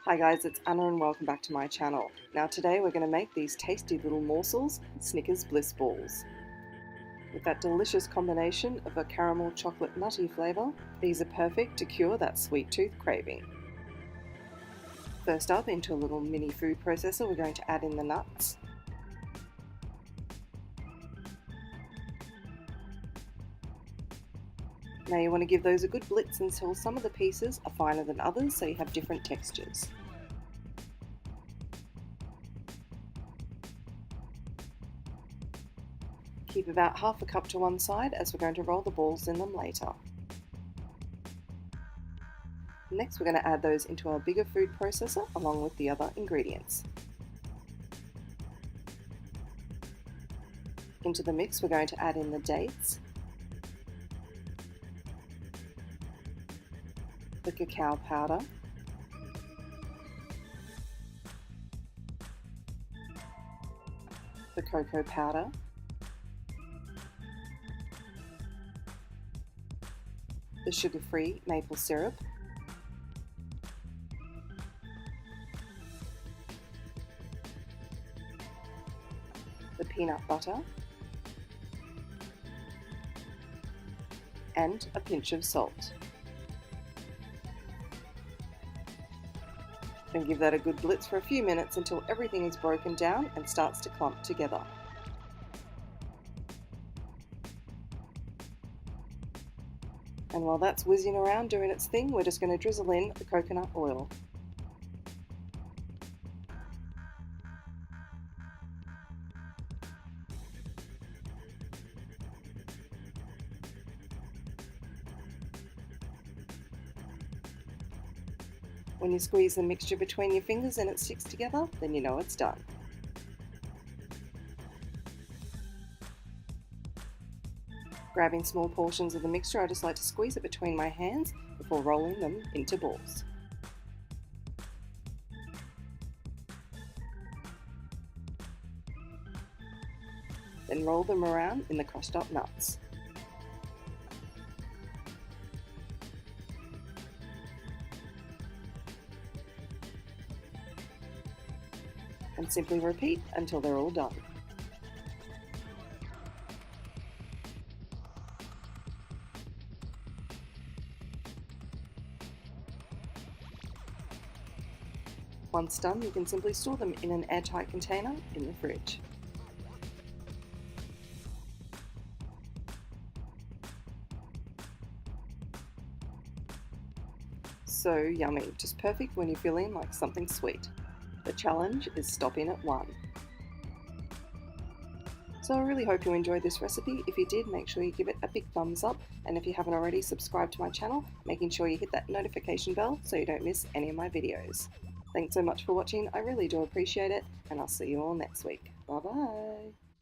Hi guys, it's Anna and welcome back to my channel. Now today we're going to make these tasty little morsels, Snickers Bliss balls. With that delicious combination of a caramel chocolate nutty flavour, these are perfect to cure that sweet tooth craving. First up, into a little mini food processor, we're going to add in the nuts. Now you want to give those a good blitz until some of the pieces are finer than others, so you have different textures. Keep about half a cup to one side as we're going to roll the balls in them later. Next we're going to add those into our bigger food processor along with the other ingredients. Into the mix we're going to add in the dates, the cacao powder, the cocoa powder, the sugar-free maple syrup, the peanut butter, and a pinch of salt. Then give that a good blitz for a few minutes until everything is broken down and starts to clump together. And while that's whizzing around doing its thing, we're just going to drizzle in the coconut oil. When you squeeze the mixture between your fingers and it sticks together, then you know it's done. Grabbing small portions of the mixture, I just like to squeeze it between my hands before rolling them into balls. Then roll them around in the crushed up nuts. And simply repeat until they're all done. Once done, you can simply store them in an airtight container in the fridge. So yummy, just perfect when you're feeling like something sweet. The challenge is stopping at one. So I really hope you enjoyed this recipe. If you did, make sure you give it a big thumbs up, and if you haven't already, subscribe to my channel, making sure you hit that notification bell so you don't miss any of my videos. Thanks so much for watching, I really do appreciate it, and I'll see you all next week. Bye bye!